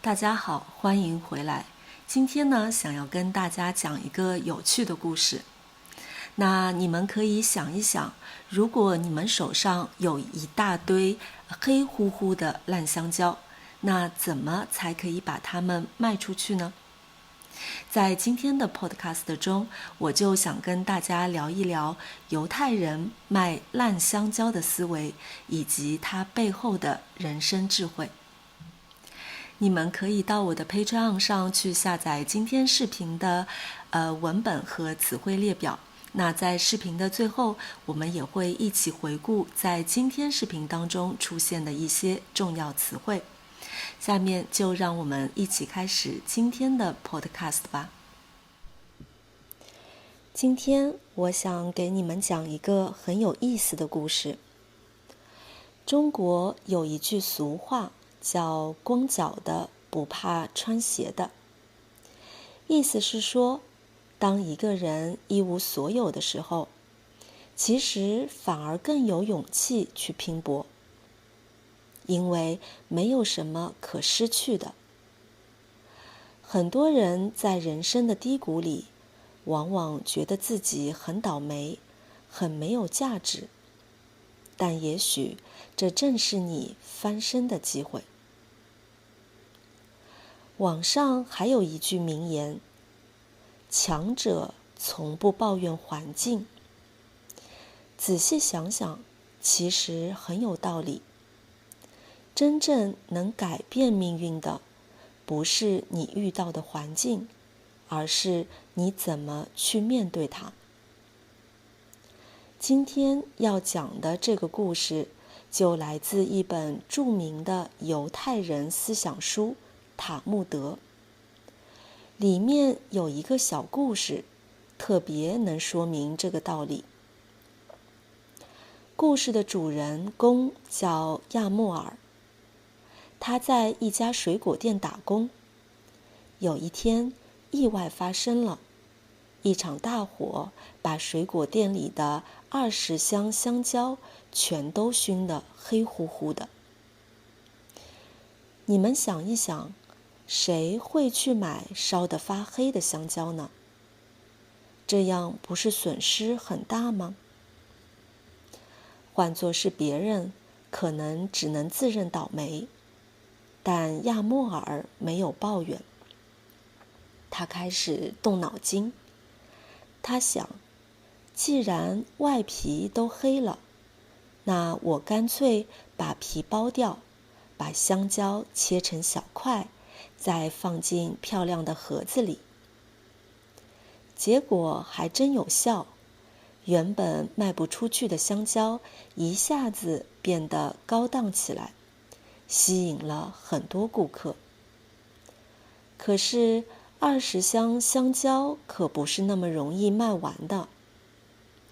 大家好，欢迎回来。今天呢，想要跟大家讲一个有趣的故事。那你们可以想一想，如果你们手上有一大堆黑乎乎的烂香蕉，那怎么才可以把它们卖出去呢？在今天的 podcast 中，我就想跟大家聊一聊犹太人卖烂香蕉的思维，以及它背后的人生智慧。你们可以到我的 Patreon 上去下载今天视频的文本和词汇列表。那在视频的最后，我们也会一起回顾在今天视频当中出现的一些重要词汇。下面就让我们一起开始今天的 podcast 吧。今天我想给你们讲一个很有意思的故事。中国有一句俗话叫光脚的不怕穿鞋的，意思是说，当一个人一无所有的时候，其实反而更有勇气去拼搏，因为没有什么可失去的。很多人在人生的低谷里，往往觉得自己很倒霉，很没有价值，但也许这正是你翻身的机会。网上还有一句名言：强者从不抱怨环境。仔细想想，其实很有道理。真正能改变命运的，不是你遇到的环境，而是你怎么去面对它。今天要讲的这个故事，就来自一本著名的犹太人思想书《塔木德》。里面有一个小故事，特别能说明这个道理。故事的主人公叫亚莫尔，他在一家水果店打工。有一天，意外发生了，一场大火把水果店里的20箱香蕉全都熏得黑乎乎的。你们想一想，谁会去买烧得发黑的香蕉呢？这样不是损失很大吗？换作是别人，可能只能自认倒霉，但亚莫尔没有抱怨。他开始动脑筋。他想，既然外皮都黑了，那我干脆把皮剥掉，把香蕉切成小块，再放进漂亮的盒子里。结果还真有效，原本卖不出去的香蕉一下子变得高档起来，吸引了很多顾客。可是20箱香蕉可不是那么容易卖完的，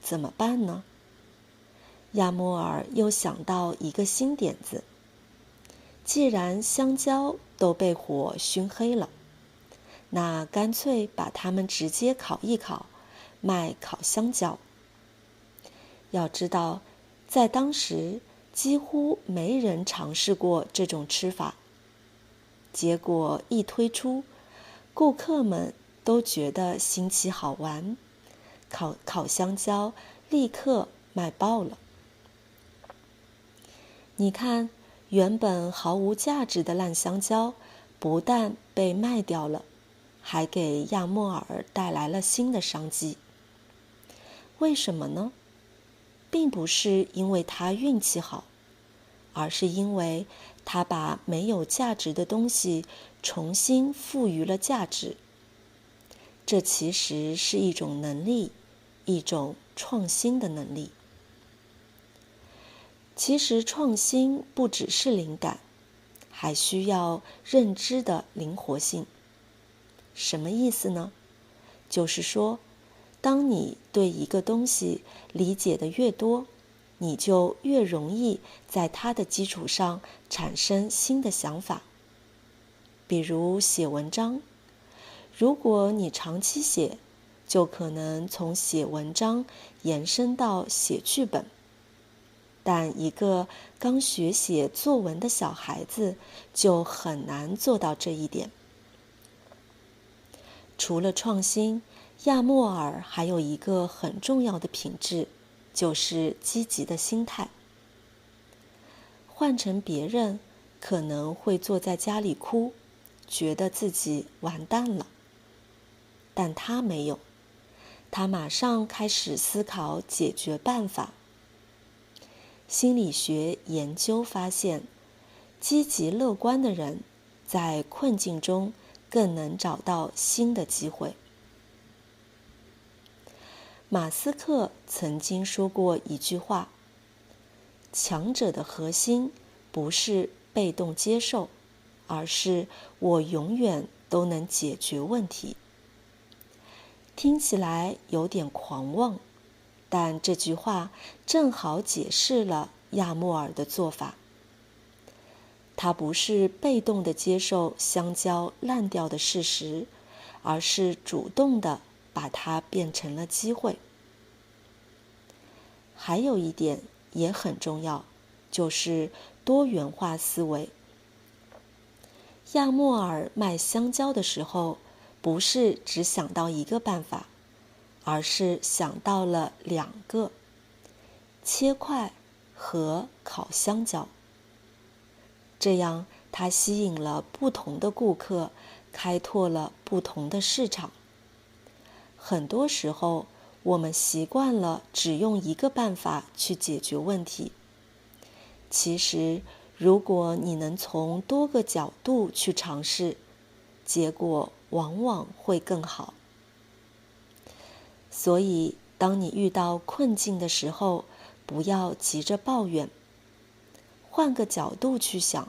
怎么办呢？亚莫尔又想到一个新点子，既然香蕉都被火熏黑了，那干脆把它们直接烤一烤，卖烤香蕉。要知道，在当时几乎没人尝试过这种吃法。结果一推出，顾客们都觉得新奇好玩，烤香蕉立刻卖爆了。你看，原本毫无价值的烂香蕉，不但被卖掉了，还给亚莫尔带来了新的商机。为什么呢？并不是因为他运气好，而是因为他把没有价值的东西重新赋予了价值。这其实是一种能力，一种创新的能力。其实创新不只是灵感，还需要认知的灵活性。什么意思呢？就是说，当你对一个东西理解的越多，你就越容易在它的基础上产生新的想法。比如写文章，如果你长期写，就可能从写文章延伸到写剧本。但一个刚学写作文的小孩子就很难做到这一点。除了创新，亚莫尔还有一个很重要的品质，就是积极的心态。换成别人，可能会坐在家里哭，觉得自己完蛋了。但他没有，他马上开始思考解决办法。心理学研究发现，积极乐观的人在困境中更能找到新的机会。马斯克曾经说过一句话：强者的核心不是被动接受，而是我永远都能解决问题。听起来有点狂妄，但这句话正好解释了亚莫尔的做法。他不是被动地接受香蕉烂掉的事实，而是主动地把它变成了机会。还有一点也很重要，就是多元化思维。亚莫尔卖香蕉的时候，不是只想到一个办法，而是想到了2个：切块和烤香蕉。这样他吸引了不同的顾客，开拓了不同的市场。很多时候，我们习惯了只用一个办法去解决问题。其实，如果你能从多个角度去尝试，结果往往会更好。所以，当你遇到困境的时候，不要急着抱怨，换个角度去想，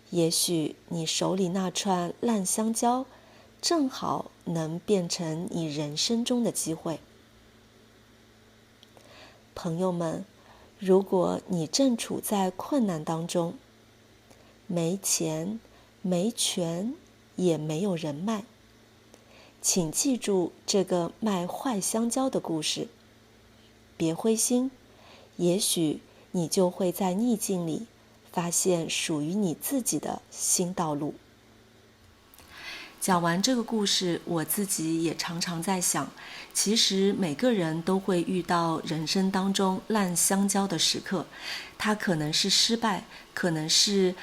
也许你手里那串烂香蕉，正好能变成你人生中的机会。朋友们，如果你正处在困难当中，没钱、没权，也没有人脉，请记住这个卖坏香蕉的故事，别灰心，也许你就会在逆境里发现属于你自己的新道路。讲完这个故事，我自己也常常在想，其实每个人都会遇到人生当中烂香蕉的时刻，它可能是失败，可能是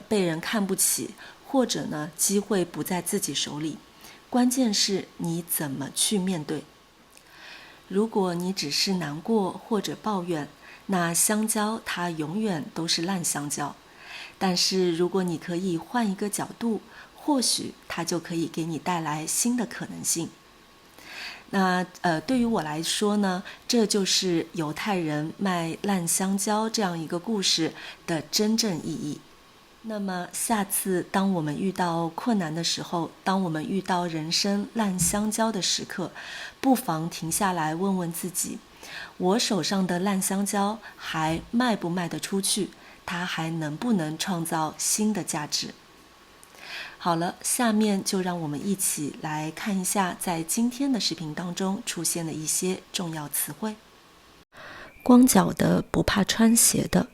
被人看不起，或者呢机会不在自己手里，关键是你怎么去面对。如果你只是难过或者抱怨，那香蕉它永远都是烂香蕉。但是如果你可以换一个角度，或许它就可以给你带来新的可能性。那对于我来说呢，这就是犹太人卖烂香蕉这样一个故事的真正意义。那么下次当我们遇到困难的时候，当我们遇到人生烂香蕉的时刻，不妨停下来问问自己，我手上的烂香蕉还卖不卖得出去？它还能不能创造新的价值？好了，下面就让我们一起来看一下在今天的视频当中出现的一些重要词汇。光脚的不怕穿鞋的，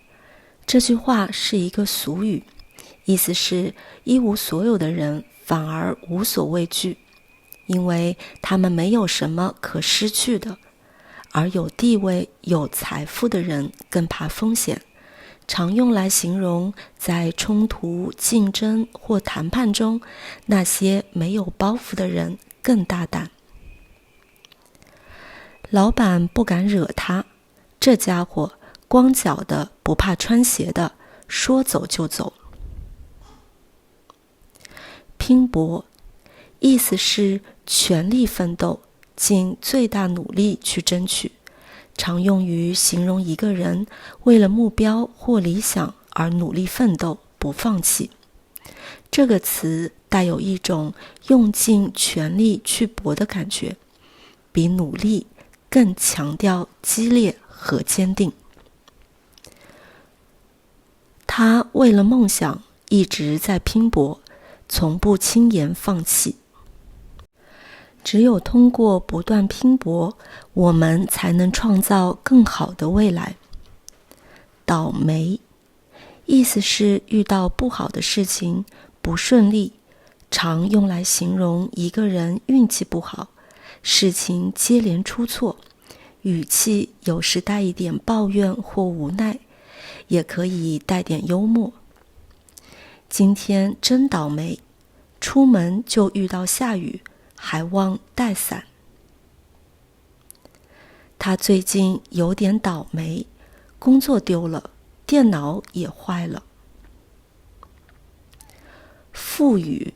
这句话是一个俗语，意思是一无所有的人反而无所畏惧，因为他们没有什么可失去的，而有地位、有财富的人更怕风险，常用来形容在冲突、竞争或谈判中，那些没有包袱的人更大胆。老板不敢惹他，这家伙光脚的不怕穿鞋的，说走就走。拼搏，意思是全力奋斗，尽最大努力去争取，常用于形容一个人为了目标或理想而努力奋斗，不放弃。这个词带有一种用尽全力去搏的感觉，比努力更强调激烈和坚定。他为了梦想一直在拼搏，从不轻言放弃。只有通过不断拼搏，我们才能创造更好的未来。倒霉，意思是遇到不好的事情，不顺利，常用来形容一个人运气不好，事情接连出错，语气有时带一点抱怨或无奈，也可以带点幽默。今天真倒霉，出门就遇到下雨，还忘带伞。他最近有点倒霉，工作丢了，电脑也坏了。赋予，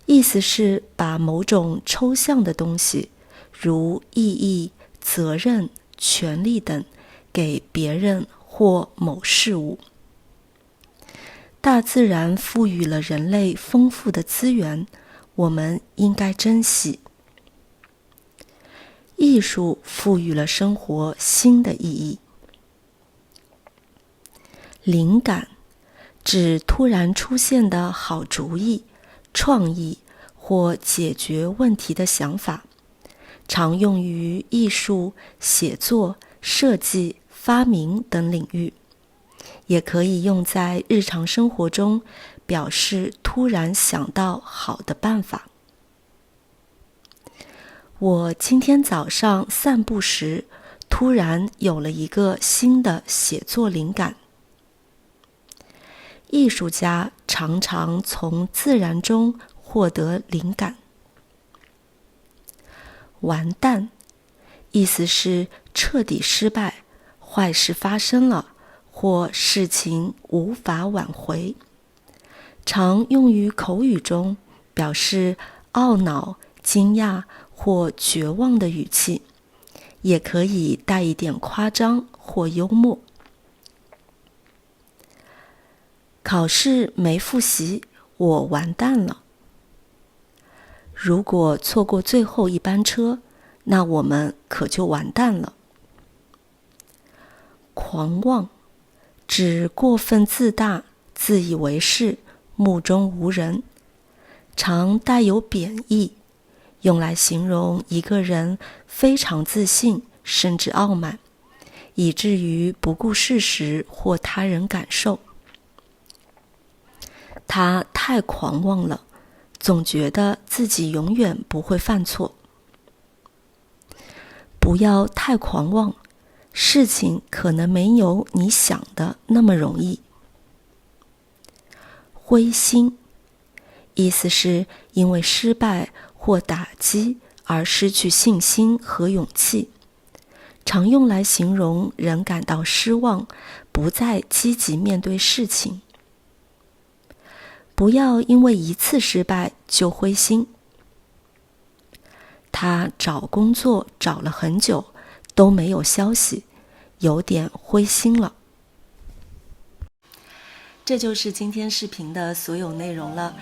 意思是把某种抽象的东西，如意义、责任、权利等，给别人或某事物。大自然赋予了人类丰富的资源，我们应该珍惜。艺术赋予了生活新的意义。灵感指突然出现的好主意、创意或解决问题的想法，常用于艺术、写作、设计、发明等领域，也可以用在日常生活中，表示突然想到好的办法。我今天早上散步时，突然有了一个新的写作灵感。艺术家常常从自然中获得灵感。完蛋，意思是彻底失败，坏事发生了，或事情无法挽回。常用于口语中，表示懊恼、惊讶或绝望的语气，也可以带一点夸张或幽默。考试没复习，我完蛋了。如果错过最后一班车，那我们可就完蛋了。狂妄，指过分自大、自以为是、目中无人，常带有贬义，用来形容一个人非常自信，甚至傲慢，以至于不顾事实或他人感受。他太狂妄了，总觉得自己永远不会犯错。不要太狂妄，事情可能没有你想的那么容易。灰心，意思是因为失败或打击而失去信心和勇气，常用来形容人感到失望，不再积极面对事情。不要因为一次失败就灰心。他找工作找了很久，都没有消息，有点灰心了。这就是今天视频的所有内容了。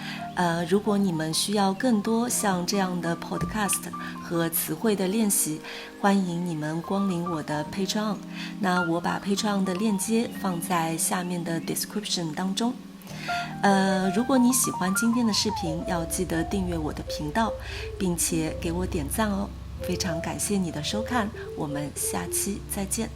如果你们需要更多像这样的 podcast 和词汇的练习，欢迎你们光临我的 Patreon。那我把 Patreon 的链接放在下面的 description 当中。如果你喜欢今天的视频，要记得订阅我的频道，并且给我点赞哦。非常感谢你的收看，我们下期再见。